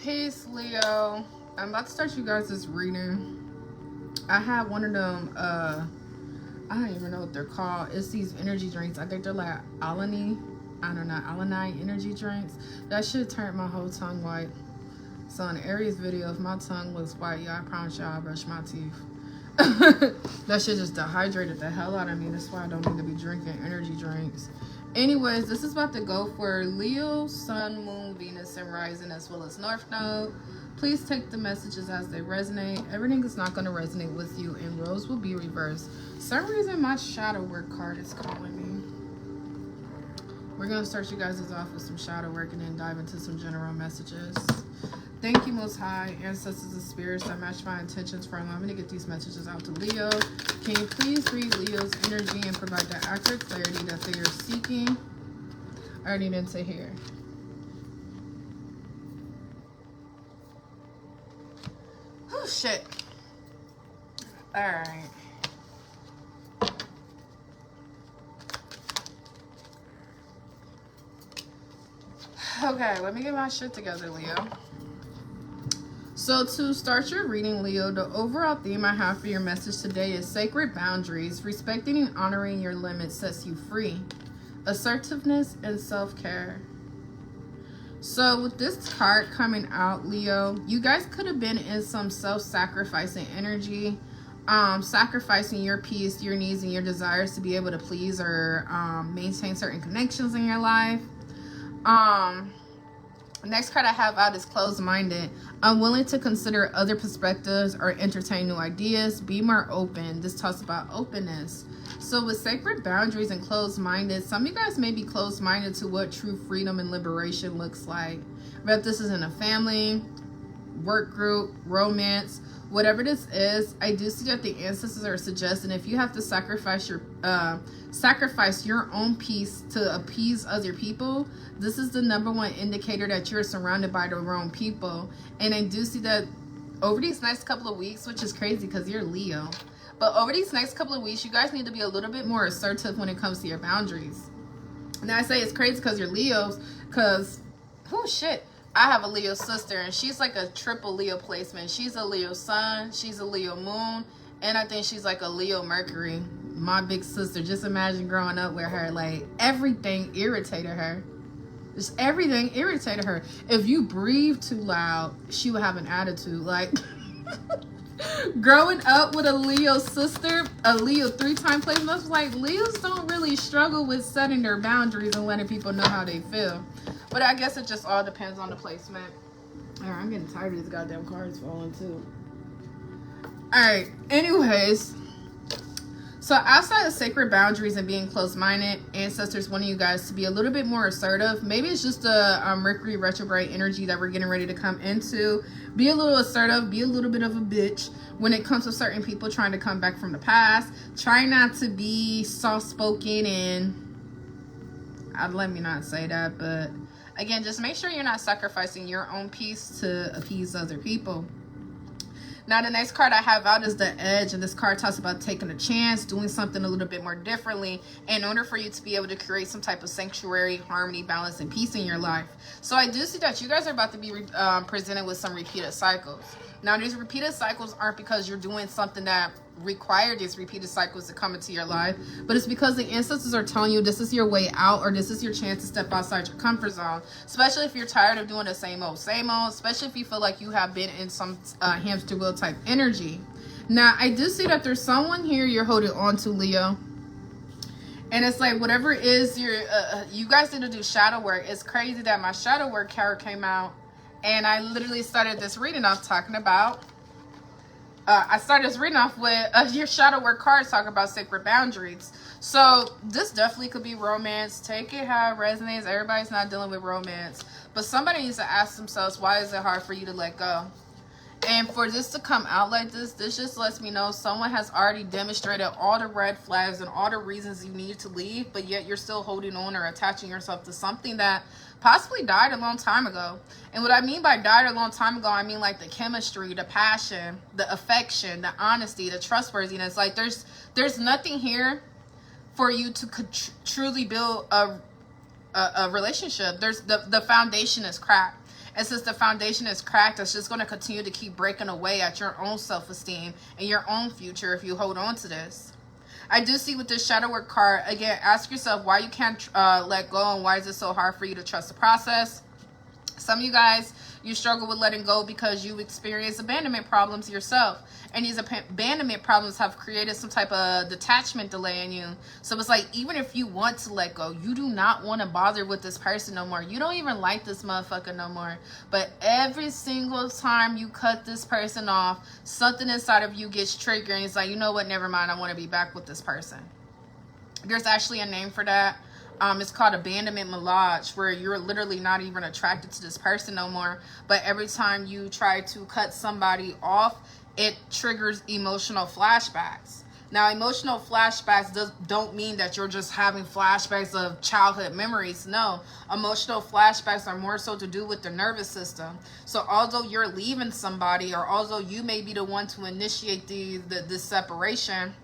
Peace, Leo. I'm about to start you guys this reading. I had one of them, I don't even know what they're called. It's these energy drinks. I think they're like Alanine energy drinks. That shit turned my whole tongue white. So in Aries video, if my tongue looks white, yeah, I promise y'all I brush my teeth. That shit just dehydrated the hell out of me. That's why I don't need to be drinking energy drinks. Anyways, this is about to go for Leo, Sun, Moon, Venus, and Rising, as well as North Node. Please take the messages as they resonate. Everything is not going to resonate with you, and roles will be reversed. Some reason my shadow work card is calling me. We're going to start you guys off with some shadow work and then dive into some general messages. Thank you, Most High, ancestors and spirits that match my intentions for allowing me to get these messages out to Leo. Can you please read Leo's energy and provide the accurate clarity that they are seeking? I already didn't say here. Oh, shit. All right. Okay, let me get my shit together, Leo. So to start your reading, Leo, the overall theme I have for your message today is sacred boundaries. Respecting and honoring your limits sets you free. Assertiveness and self-care. So with this card coming out, Leo, you guys could have been in some self-sacrificing energy, sacrificing your peace, your needs, and your desires to be able to please or maintain certain connections in your life. Next card I have out is closed-minded. Unwilling to consider other perspectives or entertain new ideas. Be more open. This talks about openness. So with sacred boundaries and closed-minded, some of you guys may be closed-minded to what true freedom and liberation looks like. Whether this is in a family, work group, romance, whatever this is, I do see that the ancestors are suggesting if you have to sacrifice your own peace to appease other people, this is the #1 indicator that you're surrounded by the wrong people. And I do see that over these next couple of weeks, which is crazy because you're Leo, but over these next couple of weeks, you guys need to be a little bit more assertive when it comes to your boundaries. Now I say it's crazy because you're Leos, because, oh shit, I have a Leo sister, and she's like a triple Leo placement. She's a Leo sun, she's a Leo moon, and I think she's like a Leo Mercury. My big sister, just imagine growing up with her, like everything irritated her. Just everything irritated her. If you breathe too loud, she would have an attitude. Like, growing up with a Leo sister, a Leo 3-time placement, I was like, Leos don't really struggle with setting their boundaries and letting people know how they feel. But I guess it just all depends on the placement. Alright, I'm getting tired of these goddamn cards falling too. Alright, anyways. So outside of sacred boundaries and being closed-minded, ancestors wanting you guys to be a little bit more assertive. Maybe it's just a Mercury retrograde energy that we're getting ready to come into. Be a little assertive. Be a little bit of a bitch when it comes to certain people trying to come back from the past. Try not to be soft-spoken and... let me not say that, but... Again, just make sure you're not sacrificing your own peace to appease other people. Now, the next card I have out is the Edge, and this card talks about taking a chance, doing something a little bit more differently in order for you to be able to create some type of sanctuary, harmony, balance, and peace in your life. So I do see that you guys are about to be presented with some repeated cycles. Now, these repeated cycles aren't because you're doing something that require these repeated cycles to come into your life, but it's because the ancestors are telling you this is your way out, or this is your chance to step outside your comfort zone, especially if you're tired of doing the same old, especially if you feel like you have been in some hamster wheel type energy. Now, I do see that there's someone here you're holding on to, Leo, and it's like whatever it is you guys need to do shadow work. It's crazy that my shadow work card came out, and I literally started this reading off talking about I started this reading off with your shadow work cards talking about sacred boundaries. So this definitely could be romance. Take it how it resonates. Everybody's not dealing with romance. But somebody needs to ask themselves, why is it hard for you to let go? And for this to come out like this just lets me know someone has already demonstrated all the red flags and all the reasons you need to leave, but yet you're still holding on or attaching yourself to something that possibly died a long time ago. And what I mean by died a long time ago, I mean like the chemistry, the passion, the affection, the honesty, the trustworthiness. Like there's nothing here for you to truly build a relationship. The foundation is cracked. And since the foundation is cracked, it's just going to continue to keep breaking away at your own self-esteem and your own future if you hold on to this. I do see with this shadow work card, again, ask yourself why you can't let go, and why is it so hard for you to trust the process. Some of you guys, you struggle with letting go because you experience abandonment problems yourself. And these abandonment problems have created some type of detachment delay in you. So it's like, even if you want to let go, you do not want to bother with this person no more. You don't even like this motherfucker no more. But every single time you cut this person off, something inside of you gets triggered. And it's like, you know what, never mind, I want to be back with this person. There's actually a name for that. It's called abandonment melange, where you're literally not even attracted to this person no more. But every time you try to cut somebody off, it triggers emotional flashbacks. Now, emotional flashbacks don't mean that you're just having flashbacks of childhood memories. No, emotional flashbacks are more so to do with the nervous system. So although you're leaving somebody, or although you may be the one to initiate this separation,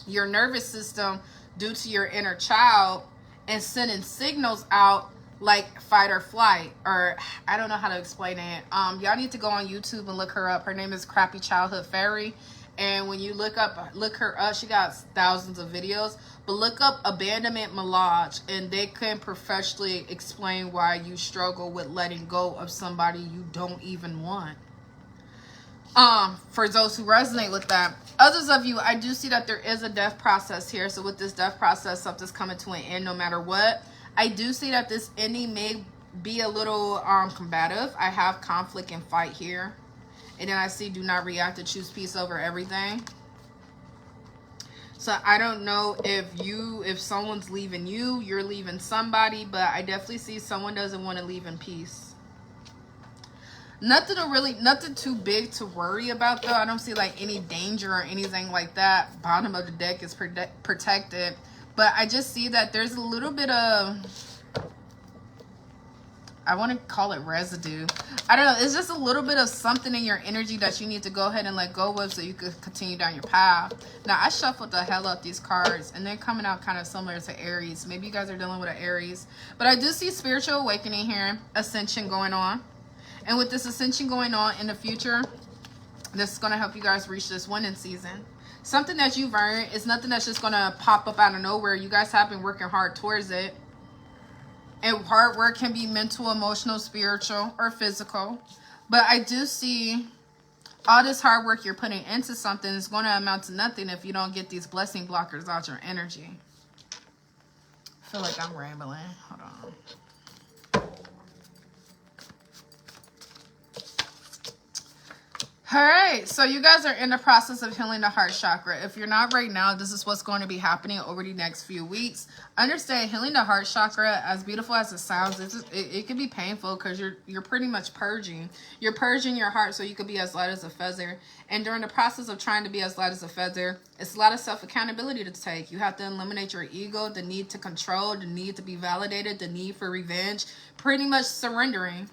your nervous system, due to your inner child, and sending signals out like fight or flight, or I don't know how to explain it. Y'all need to go on YouTube and look her up. Her name is Crappy Childhood Fairy. And when you look her up, she got thousands of videos. But look up abandonment melange, and they can professionally explain why you struggle with letting go of somebody you don't even want. For those who resonate with that. Others of you, I do see that there is a death process here. So with this death process, something's coming to an end no matter what. I do see that this ending may be a little combative. I have conflict and fight here. And then I see do not react to choose peace over everything. So I don't know if someone's leaving you, you're leaving somebody, but I definitely see someone doesn't want to leave in peace. Nothing too big to worry about though. I don't see like any danger or anything like that. Bottom of the deck is protected. But I just see that there's a little bit of, I want to call it residue. I don't know. It's just a little bit of something in your energy that you need to go ahead and let go of so you could continue down your path. Now, I shuffled the hell out these cards, and they're coming out kind of similar to Aries. Maybe you guys are dealing with an Aries. But I do see spiritual awakening here, ascension going on. And with this ascension going on in the future, this is going to help you guys reach this winning season. Something that you've earned is nothing that's just going to pop up out of nowhere. You guys have been working hard towards it. And hard work can be mental, emotional, spiritual, or physical. But I do see all this hard work you're putting into something is going to amount to nothing if you don't get these blessing blockers out your energy. I feel like I'm rambling. Hold on. All right, so you guys are in the process of healing the heart chakra. If you're not right now, this is what's going to be happening over the next few weeks. Understand, healing the heart chakra, as beautiful as it sounds, it can be painful because you're pretty much purging. You're purging your heart so you could be as light as a feather. And during the process of trying to be as light as a feather, it's a lot of self-accountability to take. You have to eliminate your ego, the need to control, the need to be validated, the need for revenge, pretty much surrendering.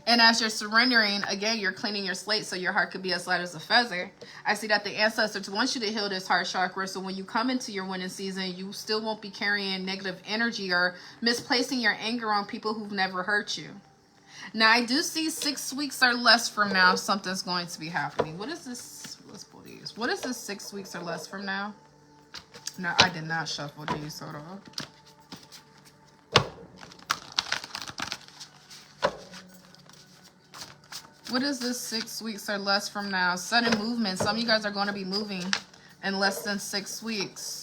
And as you're surrendering, again, you're cleaning your slate so your heart could be as light as a feather. I see that the ancestors want you to heal this heart chakra, so when you come into your winning season, you still won't be carrying negative energy or misplacing your anger on people who've never hurt you. Now, I do see 6 weeks or less from now, something's going to be happening. What is this? Let's pull these. What is this 6 weeks or less from now? No, I did not shuffle these. Hold on. What is this 6 weeks or less from now? Sudden movement. Some of you guys are going to be moving in less than 6 weeks.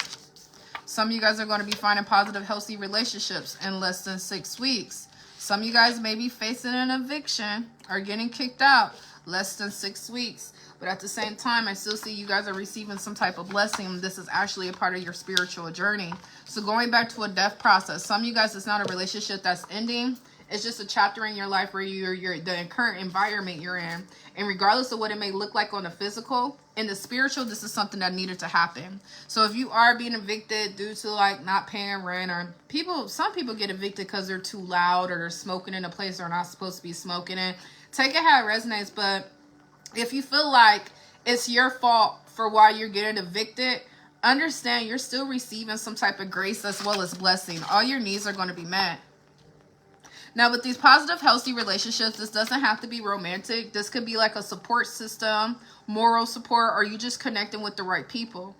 Some of you guys are going to be finding positive, healthy relationships in less than 6 weeks. Some of you guys may be facing an eviction or getting kicked out less than 6 weeks. But at the same time, I still see you guys are receiving some type of blessing. This is actually a part of your spiritual journey. So going back to a death process, some of you guys, it's not a relationship that's ending. It's just a chapter in your life where you're the current environment you're in. And regardless of what it may look like on the physical, in the spiritual, this is something that needed to happen. So if you are being evicted due to like not paying rent, or some people get evicted because they're too loud or they're smoking in a place they're not supposed to be smoking in. Take it how it resonates. But if you feel like it's your fault for why you're getting evicted, understand you're still receiving some type of grace as well as blessing. All your needs are going to be met. Now, with these positive, healthy relationships, this doesn't have to be romantic. This could be like a support system, moral support, or you just connecting with the right people.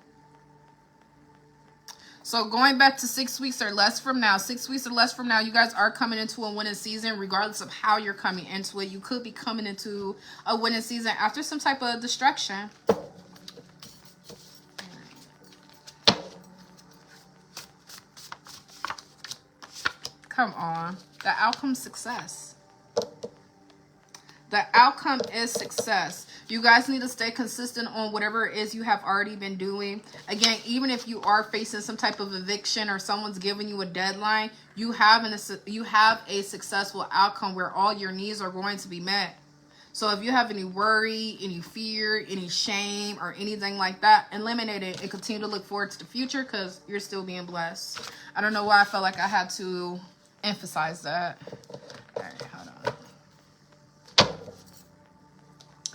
So going back to 6 weeks or less from now, 6 weeks or less from now, you guys are coming into a winning season, regardless of how you're coming into it. You could be coming into a winning season after some type of distraction. Come on. The outcome is success. The outcome is success. You guys need to stay consistent on whatever it is you have already been doing. Again, even if you are facing some type of eviction or someone's giving you a deadline, you have a successful outcome where all your needs are going to be met. So if you have any worry, any fear, any shame, or anything like that, eliminate it and continue to look forward to the future because you're still being blessed. I don't know why I felt like I had to emphasize that. All right, hold on.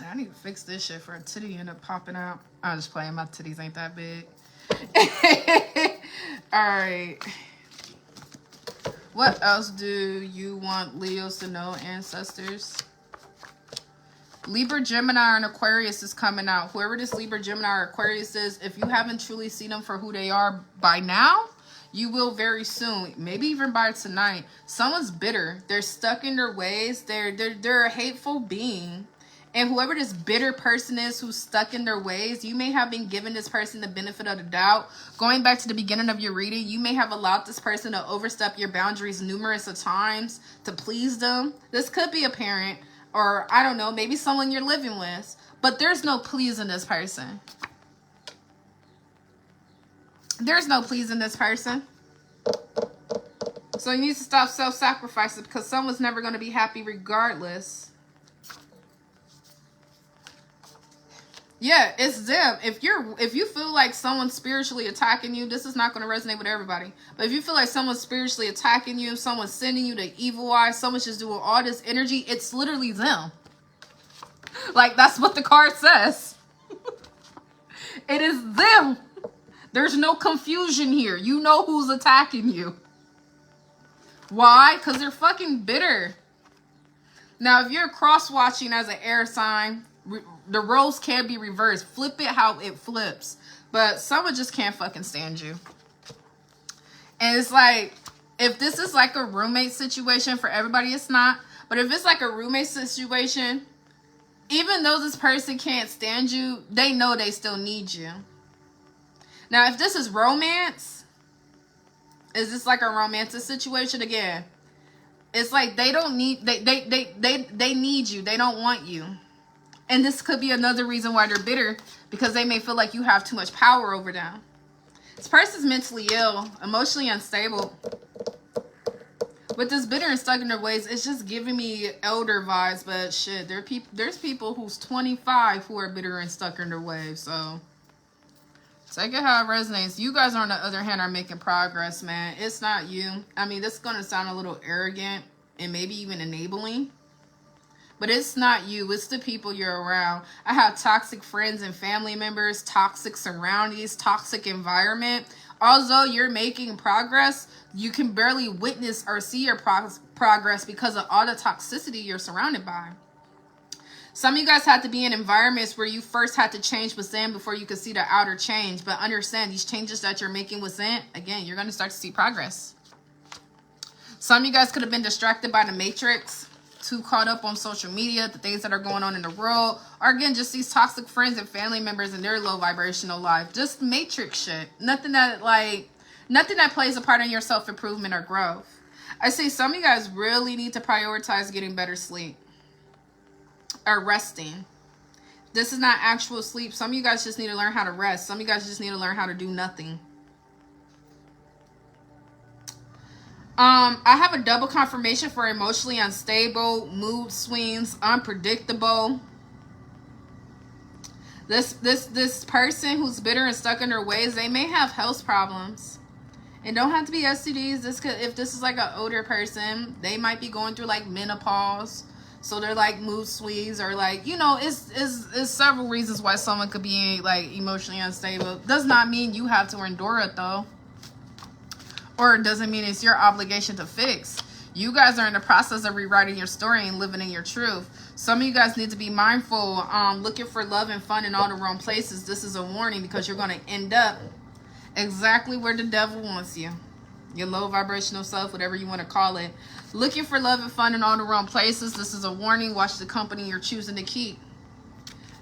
I need to fix this shit for a titty end up popping out. I'm just playing. My titties ain't that big. Alright. What else do you want Leos to know, ancestors? Libra, Gemini, and Aquarius is coming out. Whoever this Libra, Gemini, or Aquarius is, if you haven't truly seen them for who they are by now, you will very soon. Maybe even by tonight. Someone's bitter. They're stuck in their ways. They're a hateful being. And whoever this bitter person is who's stuck in their ways, you may have been giving this person the benefit of the doubt. Going back to the beginning of your reading, you may have allowed this person to overstep your boundaries numerous of times to please them. This could be a parent or, I don't know, maybe someone you're living with. But there's no pleasing this person. There's no pleasing this person. So you need to stop self-sacrificing because someone's never going to be happy regardless. Yeah, it's them. If you feel like someone's spiritually attacking you, this is not going to resonate with everybody. But if you feel like someone's spiritually attacking you, someone's sending you the evil eye, someone's just doing all this energy, it's literally them. Like, that's what the card says. It is them. There's no confusion here. You know who's attacking you. Why? Because they're fucking bitter. Now, if you're cross-watching as an air sign, the roles can be reversed. Flip it how it flips. But someone just can't fucking stand you. And it's like, if this is like a roommate situation, for everybody it's not. But if it's like a roommate situation, even though this person can't stand you, they know they still need you. Now, if this is romance, is this like a romantic situation again? It's like they don't need, they need you. They don't want you. And this could be another reason why they're bitter, because they may feel like you have too much power over them. This person's mentally ill, emotionally unstable. With this bitter and stuck in their ways, it's just giving me elder vibes. But shit, there's people who's 25 who are bitter and stuck in their ways. So take it how it resonates. You guys, on the other hand, are making progress, man. It's not you. I mean, this is going to sound a little arrogant and maybe even enabling. But it's not you. It's the people you're around. I have toxic friends and family members, toxic surroundings, toxic environment. Although you're making progress, you can barely witness or see your progress because of all the toxicity you're surrounded by. Some of you guys had to be in environments where you first had to change within before you could see the outer change. But understand, these changes that you're making within, again, you're going to start to see progress. Some of you guys could have been distracted by the matrix, too caught up on social media, the things that are going on in the world, or again, just these toxic friends and family members in their low vibrational life. Just matrix shit. Nothing that plays a part in your self-improvement or growth. I say some of you guys really need to prioritize getting better sleep or resting. This is not actual sleep. Some of you guys just need to learn how to rest. Some of you guys just need to learn how to do nothing. I have a double confirmation for emotionally unstable, mood swings, unpredictable. This person who's bitter and stuck in their ways, they may have health problems. And don't have to be STDs. If this is like an older person, they might be going through like menopause. So they're like mood swings, or like, you know, it's several reasons why someone could be like emotionally unstable. Does not mean you have to endure it though. Or it doesn't mean it's your obligation to fix. You guys are in the process of rewriting your story and living in your truth. Some of you guys need to be mindful, looking for love and fun in all the wrong places. This is a warning because you're going to end up exactly where the devil wants you. Your low vibrational self, whatever you want to call it. Looking for love and fun in all the wrong places. This is a warning. Watch the company you're choosing to keep.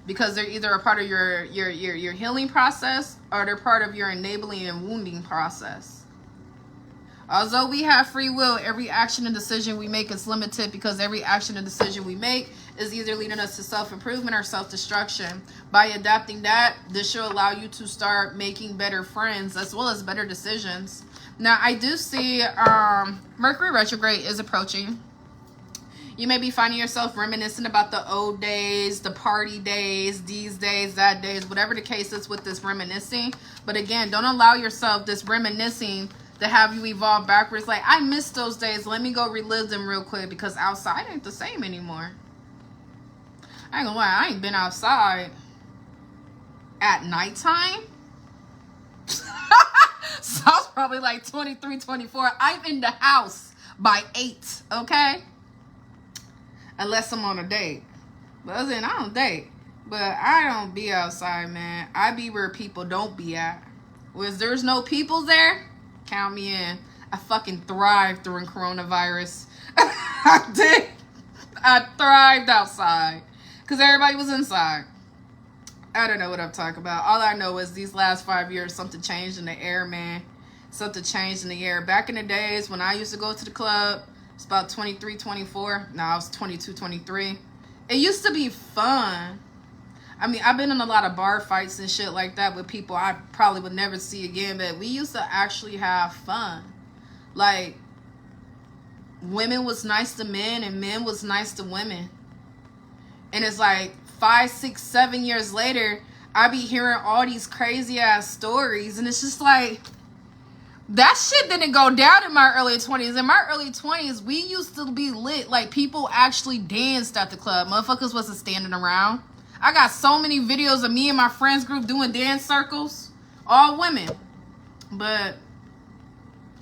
Because they're either a part of your healing process or they're part of your enabling and wounding process. Although we have free will, every action and decision we make is limited because every action and decision we make is either leading us to self-improvement or self-destruction. By adapting that, this should allow you to start making better friends as well as better decisions. Now, I do see Mercury retrograde is approaching. You may be finding yourself reminiscing about the old days, the party days, these days, that days, whatever the case is with this reminiscing. But again, don't allow yourself this reminiscing to have you evolve backwards. Like, I miss those days. Let me go relive them real quick because outside ain't the same anymore. I ain't gonna lie, I ain't been outside at nighttime. So I was probably like 23, 24. I'm in the house by 8, okay? Unless I'm on a date. But other than I don't date. But I don't be outside, man. I be where people don't be at. Whereas there's no people there, count me in. I fucking thrived during coronavirus. I did. I thrived outside. Because everybody was inside. I don't know what I'm talking about. All I know is these last 5 years, something changed in the air, man. Something changed in the air. Back in the days when I used to go to the club, it's about 23, 24. Now I was 22, 23. It used to be fun. I mean, I've been in a lot of bar fights and shit like that with people I probably would never see again. But we used to actually have fun. Like, women was nice to men and men was nice to women. And it's like 5, 6, 7 years later, I be hearing all these crazy ass stories. And it's just like, that shit didn't go down in my early 20s. In my early 20s, we used to be lit. Like, people actually danced at the club. Motherfuckers wasn't standing around. I got so many videos of me and my friends group doing dance circles. All women. But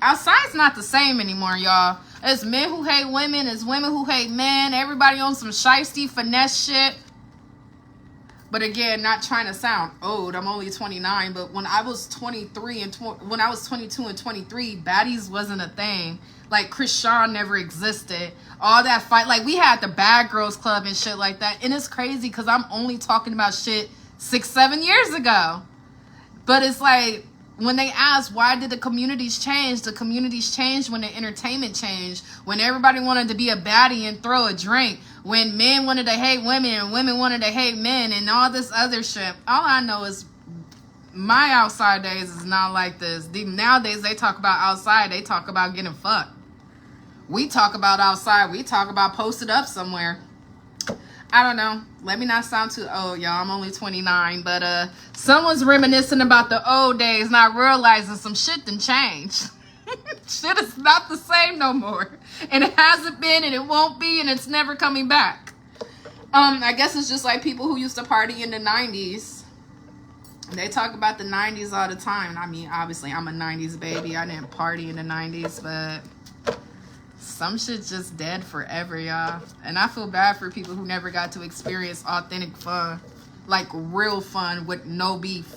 outside's not the same anymore, y'all. It's men who hate women. It's women who hate men. Everybody on some shiesty finesse shit. But again, not trying to sound old. I'm only 29. But when I was 23 and when I was 22 and 23, baddies wasn't a thing. Like, Chris Sean never existed. All that fight. Like, we had the Bad Girls Club and shit like that. And it's crazy because I'm only talking about shit 6, 7 years ago. But it's like, when they ask, why did the communities change? The communities changed when the entertainment changed. When everybody wanted to be a baddie and throw a drink. When men wanted to hate women and women wanted to hate men and all this other shit. All I know is my outside days is not like this. Nowadays, they talk about outside. They talk about getting fucked. We talk about outside. We talk about posted up somewhere. I don't know. Let me not sound too old, y'all. I'm only 29. But someone's reminiscing about the old days, not realizing some shit done changed. Shit is not the same no more. And it hasn't been, and it won't be, and it's never coming back. I guess it's just like people who used to party in the 90s. They talk about the 90s all the time. I mean, obviously, I'm a 90s baby. I didn't party in the 90s, but some shit's just dead forever, y'all. And I feel bad for people who never got to experience authentic fun. Like, real fun with no beef.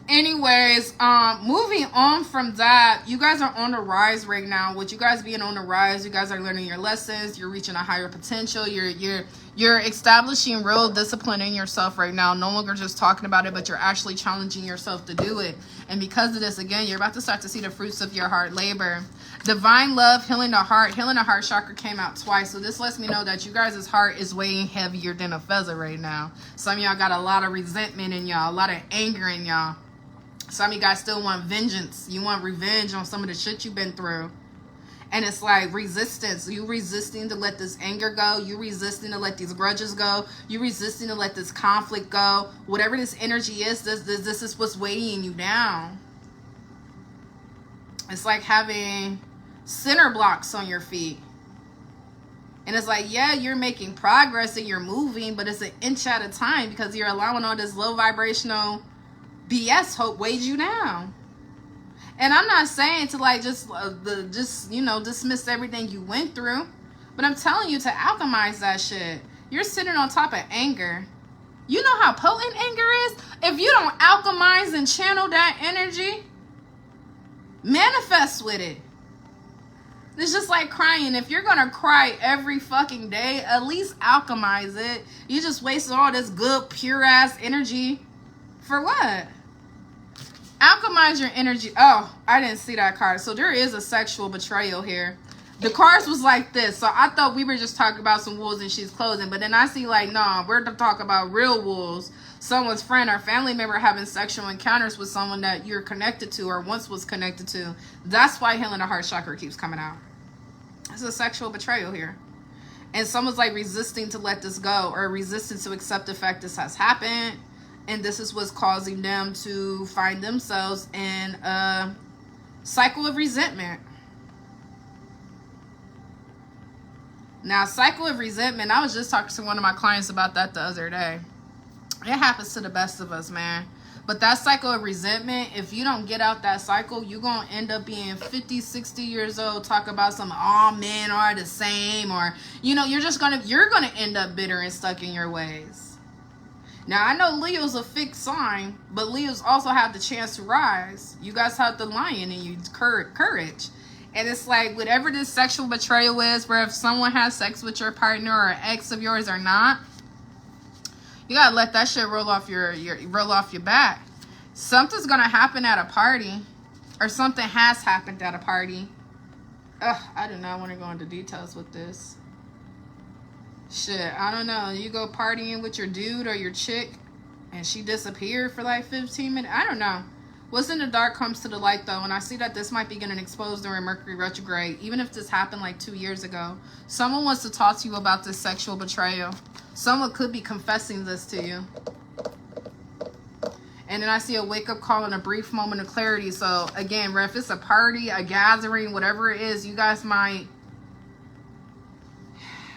Anyways, moving on from that, you guys are on the rise right now. With you guys being on the rise, you guys are learning your lessons. You're reaching a higher potential. You're establishing real discipline in yourself right now. No longer just talking about it, but you're actually challenging yourself to do it. And because of this, again, you're about to start to see the fruits of your hard labor. Divine love, healing the heart chakra came out twice. So this lets me know that you guys' heart is weighing heavier than a feather right now. Some of y'all got a lot of resentment in y'all, a lot of anger in y'all. Some of you guys still want vengeance. You want revenge on some of the shit you've been through. And it's like resistance. You resisting to let this anger go. You resisting to let these grudges go. You resisting to let this conflict go. Whatever this energy is, this is what's weighing you down. It's like having center blocks on your feet. And it's like, yeah, you're making progress and you're moving, but it's an inch at a time because you're allowing all this low vibrational BS hope weighs you down. And I'm not saying to like just you know, dismiss everything you went through, but I'm telling you to alchemize that shit. You're sitting on top of anger. You know how potent anger is? If you don't alchemize and channel that energy, manifest with it. It's just like crying. If you're gonna cry every fucking day, at least alchemize it. You just wasted all this good, pure ass energy. For what? Alchemize your energy. Oh, I didn't see that card. So there is a sexual betrayal here. The cards was like this. So I thought we were just talking about some wolves in sheep's clothing. But then I see like, no, we're to talk about real wolves. Someone's friend or family member having sexual encounters with someone that you're connected to or once was connected to. That's why healing the heart chakra keeps coming out. It's a sexual betrayal here. And someone's like resisting to let this go or resisting to accept the fact this has happened. And this is what's causing them to find themselves in a cycle of resentment. Now, cycle of resentment, I was just talking to one of my clients about that the other day. It happens to the best of us, man. But that cycle of resentment, if you don't get out that cycle, you're going to end up being 50, 60 years old, talk about some, all men are the same, or, you know, you're going to end up bitter and stuck in your ways. Now, I know Leo's a fixed sign, but Leos also have the chance to rise. You guys have the lion in you, courage. And it's like, whatever this sexual betrayal is, where if someone has sex with your partner or an ex of yours or not, you gotta let that shit roll off your back. Something's gonna happen at a party, or something has happened at a party. Ugh, I do not want to go into details with this. Shit, I don't know. You go partying with your dude or your chick, and she disappeared for like 15 minutes. I don't know. What's in the dark comes to the light, though, and I see that this might be getting exposed during Mercury retrograde, even if this happened like 2 years ago. Someone wants to talk to you about this sexual betrayal. Someone could be confessing this to you. And then I see a wake-up call and a brief moment of clarity. So, again, if it's a party, a gathering, whatever it is, you guys might...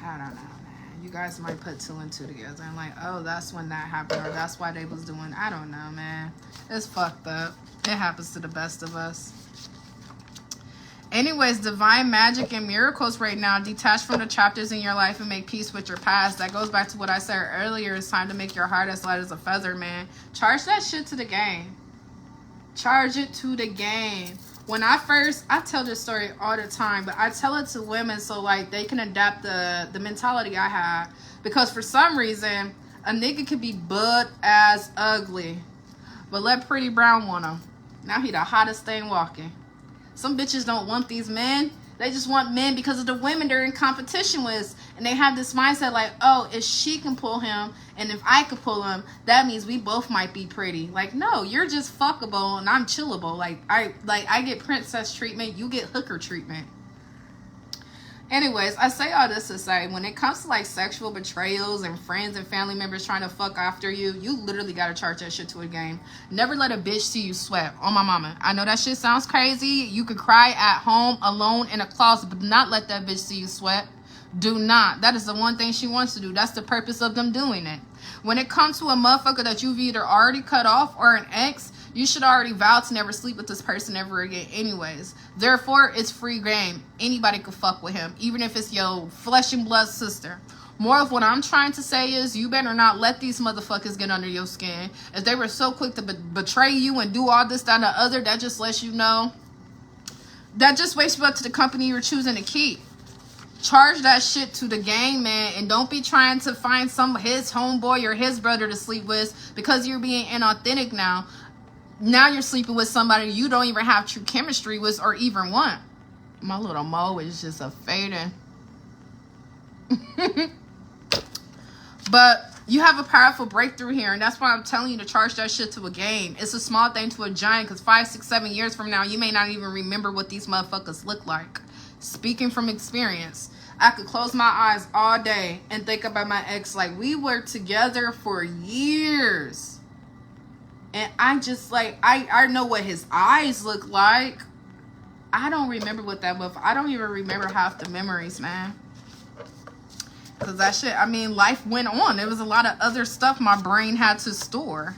I don't know, man. You guys might put 2 and 2 together and like, oh, that's when that happened, or that's why they was doing... I don't know, man. It's fucked up. It happens to the best of us. Anyways, divine magic and miracles right now. Detach from the chapters in your life and make peace with your past. That goes back to what I said earlier. It's time to make your heart as light as a feather, man. Charge that shit to the game. Charge it to the game. When I tell this story all the time, but I tell it to women so like they can adapt the mentality I have. Because for some reason, a nigga can be butt as ugly, but let Pretty Brown want him. Now he the hottest thing walking. Some bitches don't want these men. They just want men because of the women they're in competition with. And they have this mindset like, oh, if she can pull him and if I could pull him, that means we both might be pretty. Like, no, you're just fuckable and I'm chillable. I get princess treatment, you get hooker treatment. Anyways, I say all this to say, when it comes to like sexual betrayals and friends and family members trying to fuck after you, you literally gotta charge that shit to a game. Never let a bitch see you sweat. On my mama. I know that shit sounds crazy. You could cry at home alone in a closet, but do not let that bitch see you sweat. Do not. That is the one thing she wants to do. That's the purpose of them doing it. When it comes to a motherfucker that you've either already cut off or an ex, you should already vow to never sleep with this person ever again anyways. Therefore, it's free game. Anybody could fuck with him, even if it's your flesh and blood sister. More of what I'm trying to say is you better not let these motherfuckers get under your skin. If they were so quick to betray you and do all this, that, and the other, that just lets you know. That just wakes you up to the company you're choosing to keep. Charge that shit to the game, man, and don't be trying to find his homeboy or his brother to sleep with because you're being inauthentic now. Now you're sleeping with somebody you don't even have true chemistry with or even want. My little Mo is just a fading. But you have a powerful breakthrough here, and that's why I'm telling you to charge that shit to a game. It's a small thing to a giant, because 5, 6, 7 years from now, you may not even remember what these motherfuckers look like. Speaking from experience, I could close my eyes all day and think about my ex like we were together for years. And I just like, I know what his eyes look like. I don't remember what that was. I don't even remember half the memories, man. Because that shit, I mean, life went on. There was a lot of other stuff my brain had to store.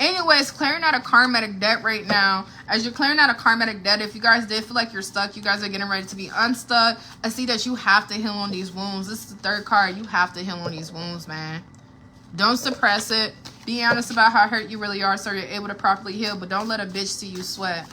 Anyways, clearing out a karmatic debt right now. As you're clearing out a karmatic debt, if you guys did feel like you're stuck, you guys are getting ready to be unstuck. I see that you have to heal on these wounds. This is the third card. You have to heal on these wounds, man. Don't suppress it. Be honest about how hurt you really are so you're able to properly heal, but don't let a bitch see you sweat.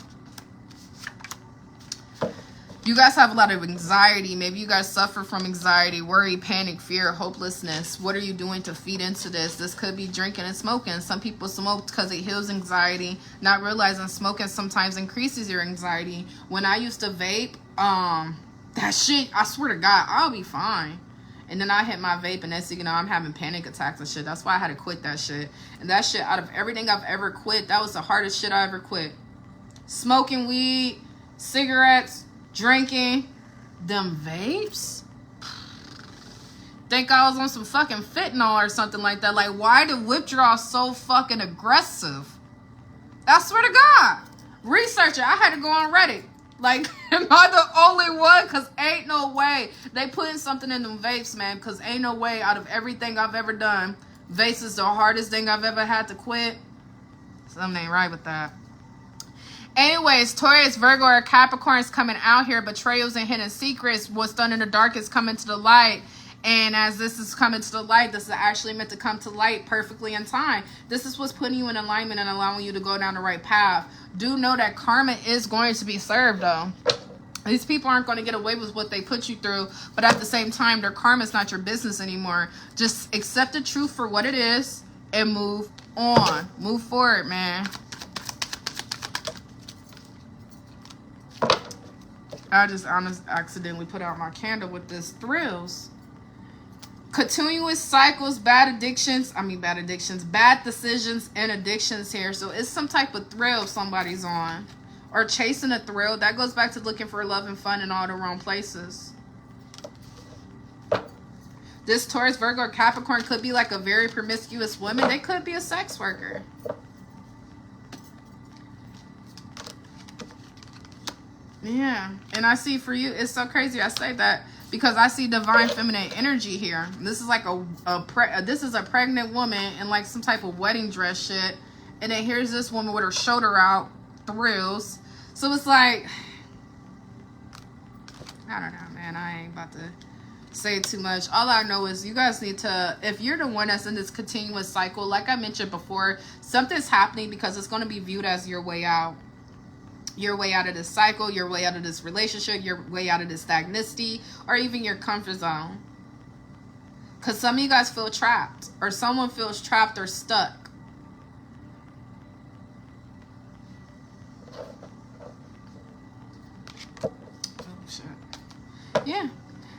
You guys have a lot of anxiety. Maybe you guys suffer from anxiety, worry, panic, fear, hopelessness. What are you doing to feed into this? This could be drinking and smoking. Some people smoke because it heals anxiety, not realizing smoking sometimes increases your anxiety. When I used to vape, that shit, I swear to God, I'll be fine. And then I hit my vape, and next thing you know, I'm having panic attacks and shit. That's why I had to quit that shit. And that shit, out of everything I've ever quit, that was the hardest shit I ever quit. Smoking weed, cigarettes, drinking, them vapes. Think I was on some fucking fentanyl or something like that. Like, why the withdrawal so fucking aggressive? I swear to God. Research it. I had to go on Reddit. Like, am I the only one? Because ain't no way. They putting something in them vapes, man. Because ain't no way out of everything I've ever done, vapes is the hardest thing I've ever had to quit. Something ain't right with that. Anyways, Taurus, Virgo, or Capricorn is coming out here. Betrayals and hidden secrets. What's done in the dark is coming to the light. And as this is coming to the light, this is actually meant to come to light perfectly in time. This is what's putting you in alignment and allowing you to go down the right path. Do know that karma is going to be served, though. These people aren't going to get away with what they put you through. But at the same time, their karma is not your business anymore. Just accept the truth for what it is and move on. Move forward, man. I just accidentally put out my candle with this thrills. Continuous cycles, bad decisions, and addictions here. So it's some type of thrill somebody's on. Or chasing a thrill. That goes back to looking for love and fun in all the wrong places. This Taurus, Virgo, or Capricorn could be like a very promiscuous woman. They could be a sex worker. Yeah, and I see for you, it's so crazy I say that because I see divine feminine energy here. This is like this is a pregnant woman in like some type of wedding dress shit, and then here's this woman with her shoulder out, thrills. So it's like, I don't know, man. I ain't about to say too much. All I know is you guys need to, if you're the one that's in this continuous cycle, like I mentioned before, something's happening because it's going to be viewed as your way out. Your way out of this cycle, your way out of this relationship, your way out of this stagnancy, or even your comfort zone. Because some of you guys feel trapped, or someone feels trapped or stuck. Oh, shit. Yeah.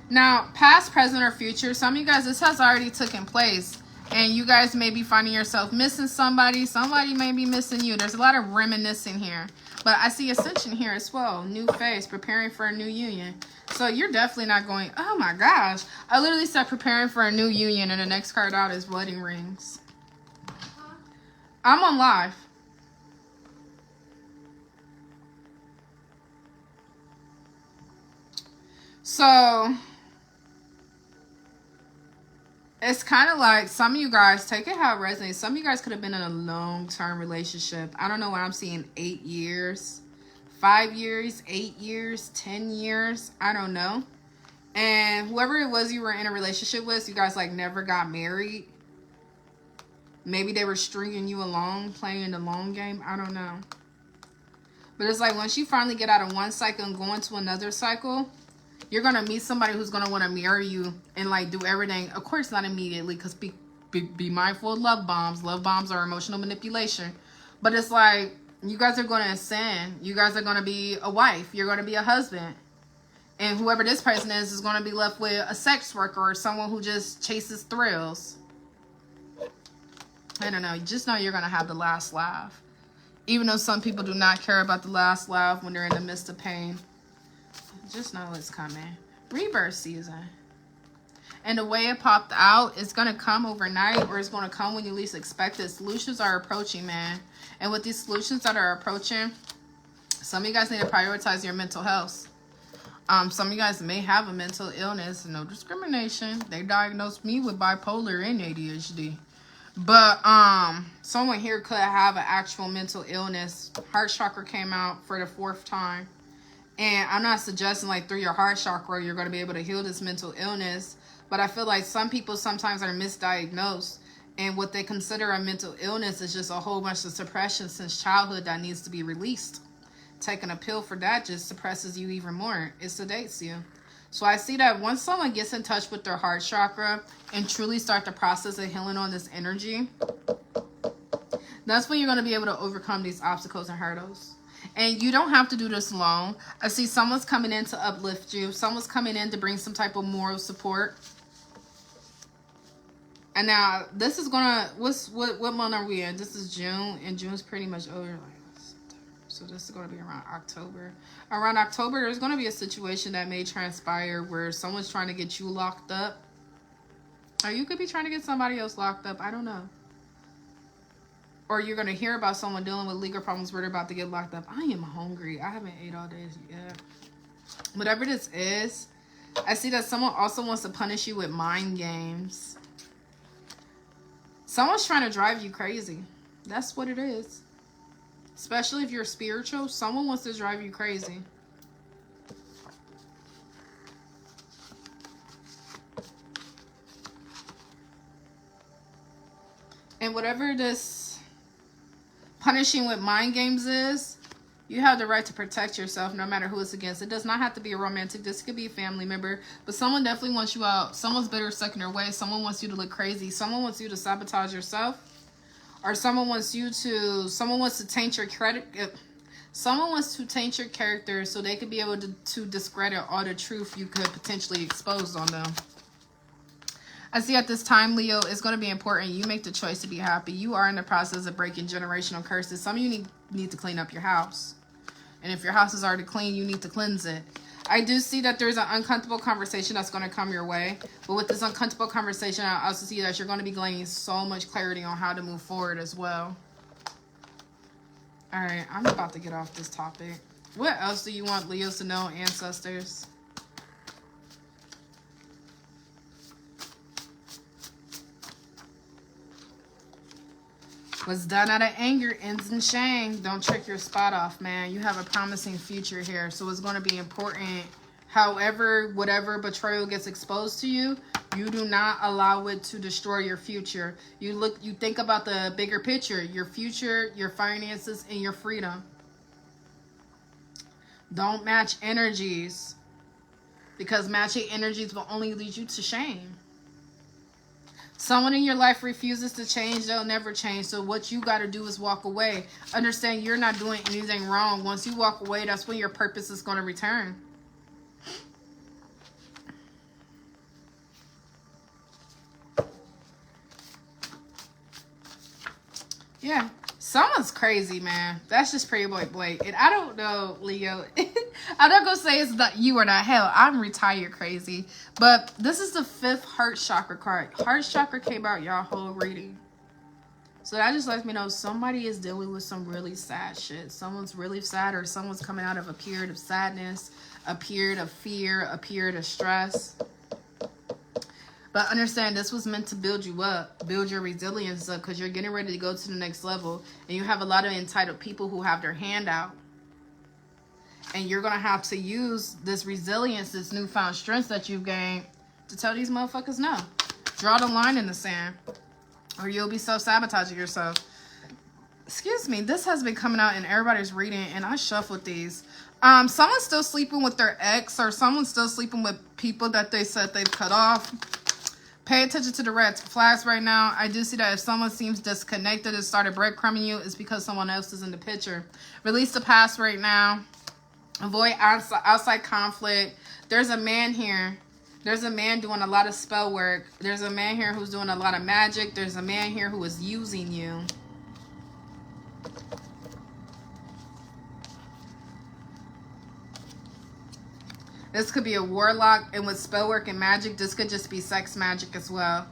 Now, past, present, or future, some of you guys, this has already taken place. And you guys may be finding yourself missing somebody. Somebody may be missing you. There's a lot of reminiscing here. But I see ascension here as well. New phase, preparing for a new union. So you're definitely not going, oh my gosh. I literally said preparing for a new union, and the next card out is wedding rings. I'm on live. So it's kind of like some of you guys, take it how it resonates. Some of you guys could have been in a long-term relationship. I don't know why I'm seeing 8 years, 5 years, 8 years, 10 years. I don't know. And whoever it was you were in a relationship with, you guys like never got married. Maybe they were stringing you along, playing the long game. I don't know. But it's like once you finally get out of one cycle and go into another cycle, you're going to meet somebody who's going to want to marry you and like do everything. Of course, not immediately, because be mindful of love bombs. Love bombs are emotional manipulation. But it's like you guys are going to ascend. You guys are going to be a wife. You're going to be a husband. And whoever this person is going to be left with a sex worker or someone who just chases thrills. I don't know. Just know you're going to have the last laugh. Even though some people do not care about the last laugh when they're in the midst of pain. Just know it's coming. Rebirth season. And the way it popped out, it's going to come overnight, or it's going to come when you least expect it. Solutions are approaching, man. And with these solutions that are approaching, some of you guys need to prioritize your mental health. Some of you guys may have a mental illness. No discrimination. They diagnosed me with bipolar and ADHD. But someone here could have an actual mental illness. Heart chakra came out for the 4th time. And I'm not suggesting like through your heart chakra you're going to be able to heal this mental illness. But I feel like some people sometimes are misdiagnosed. And what they consider a mental illness is just a whole bunch of suppression since childhood that needs to be released. Taking a pill for that just suppresses you even more. It sedates you. So I see that once someone gets in touch with their heart chakra and truly start the process of healing on this energy, that's when you're going to be able to overcome these obstacles and hurdles. And you don't have to do this alone. I see someone's coming in to uplift you. Someone's coming in to bring some type of moral support. And now this is gonna, what month are we in? This is June, and June's pretty much over. So this is gonna be around October. Around October, there's gonna be a situation that may transpire where someone's trying to get you locked up. Or you could be trying to get somebody else locked up. I don't know. Or you're going to hear about someone dealing with legal problems where they're about to get locked up. I am hungry. I haven't ate all day yet. Whatever this is, I see that someone also wants to punish you with mind games. Someone's trying to drive you crazy. That's what it is. Especially if you're spiritual, someone wants to drive you crazy. And whatever this punishing with mind games is, you have the right to protect yourself no matter who it's against. It does not have to be a romantic. This could be a family member. But someone definitely wants you out. Someone's bitter, stuck in their way. Someone wants you to look crazy. Someone wants you to sabotage yourself. Or someone wants to taint your credit. Someone wants to taint your character so they could be able to discredit all the truth you could potentially expose on them. I see at this time, Leo, it's going to be important. You make the choice to be happy. You are in the process of breaking generational curses. Some of you need to clean up your house. And if your house is already clean, you need to cleanse it. I do see that there's an uncomfortable conversation that's going to come your way. But with this uncomfortable conversation, I also see that you're going to be gaining so much clarity on how to move forward as well. All right, I'm about to get off this topic. What else do you want Leos to know, ancestors? What's done out of anger ends in shame. Don't trick your spot off, man. You have a promising future here. So it's going to be important. However, whatever betrayal gets exposed to you, you do not allow it to destroy your future. You think about the bigger picture, your future, your finances, and your freedom. Don't match energies, because matching energies will only lead you to shame. Someone in your life refuses to change, they'll never change. So what you got to do is walk away. Understand you're not doing anything wrong. Once you walk away, that's when your purpose is going to return. Yeah. Someone's crazy, man. That's just pretty Blake. And I don't know, Leo. I'm not going to say it's not you or not. Hell, I'm retired crazy. But this is the 5th heart chakra card. Heart chakra came out y'all whole reading. So that just lets me know somebody is dealing with some really sad shit. Someone's really sad, or someone's coming out of a period of sadness, a period of fear, a period of stress. But understand, this was meant to build you up, build your resilience up, because you're getting ready to go to the next level. And you have a lot of entitled people who have their hand out. And you're going to have to use this resilience, this newfound strength that you've gained to tell these motherfuckers no. Draw the line in the sand, or you'll be self-sabotaging yourself. Excuse me, this has been coming out in everybody's reading, and I shuffled these. Someone's still sleeping with their ex, or someone's still sleeping with people that they said they've cut off. Pay attention to the red flags right now. I do see that if someone seems disconnected and started breadcrumbing you, it's because someone else is in the picture. Release the past right now. Avoid outside conflict. There's a man here. There's a man doing a lot of spell work. There's a man here who's doing a lot of magic. There's a man here who is using you. This could be a warlock, and with spell work and magic, this could just be sex magic as well.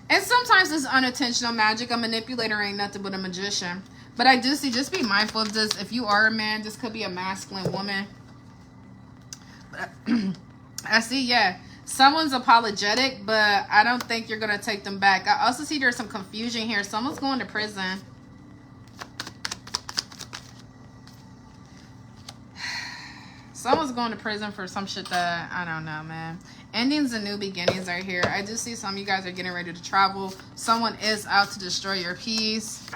And sometimes it's unintentional magic. A manipulator ain't nothing but a magician. But I do see, just be mindful of this. If you are a man, this could be a masculine woman. But I see, yeah, Someone's apologetic, but I don't think you're going to take them back. I also see there's some confusion here. Someone's going to prison. Someone's going to prison for some shit that I don't know, man. Endings and new beginnings are here. I do see some of you guys are getting ready to travel. Someone is out to destroy your peace.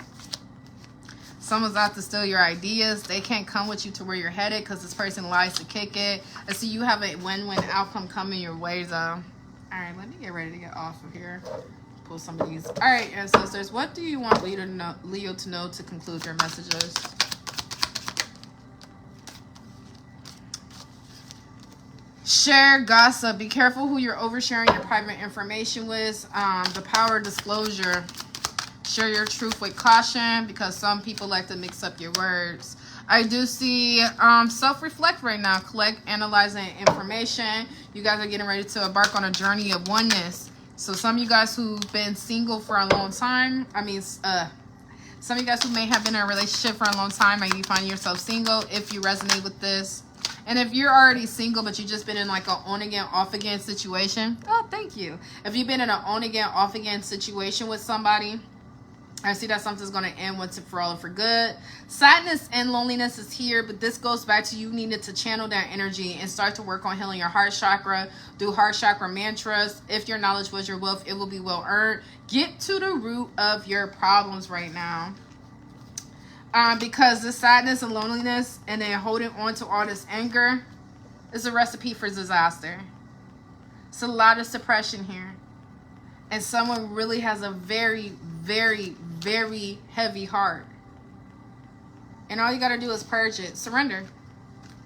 Someone's out to steal your ideas. They can't come with you to where you're headed because this person lies to kick it. I see you have a win-win outcome coming your way, though. All right, let me get ready to get off of here. Pull some of these. All right, ancestors, what do you want Leo to know to conclude your messages? Share gossip. Be careful who you're oversharing your private information with. The power of disclosure. Share your truth with caution because some people like to mix up your words. I do see self-reflect right now. Collect, analyzing information. You guys are getting ready to embark on a journey of oneness. So some of you guys who've been single for a long time, some of you guys who may have been in a relationship for a long time, might be finding yourself single if you resonate with this. And if you're already single, but you've just been in like an on-again, off-again situation, oh, thank you. If you've been in an on-again, off-again situation with somebody, I see that something's going to end once and for all and for good. Sadness and loneliness is here, but this goes back to you needed to channel that energy and start to work on healing your heart chakra. Do heart chakra mantras. If your knowledge was your wealth, it will be well earned. Get to the root of your problems right now. Because the sadness and loneliness and then holding on to all this anger is a recipe for disaster. It's a lot of suppression here. And someone really has a very, very, very heavy heart. And all you got to do is purge it. Surrender.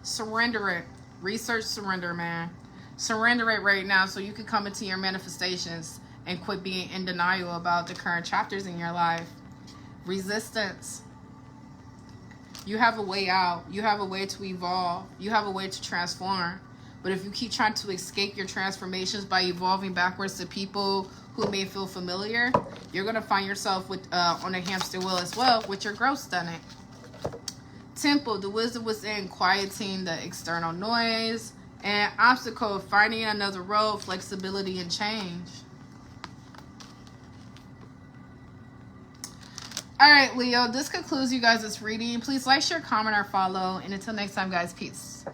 Surrender it. Research surrender, man. Surrender it right now so you can come into your manifestations and quit being in denial about the current chapters in your life. Resistance. You have a way out. You have a way to evolve. You have a way to transform. But if you keep trying to escape your transformations by evolving backwards to people who may feel familiar, you're going to find yourself with on a hamster wheel as well with your growth stunning. Temple, the wisdom was in quieting the external noise. And obstacle, finding another road, flexibility, and change. All right, Leo, this concludes you guys' reading. Please like, share, comment, or follow. And until next time, guys, peace.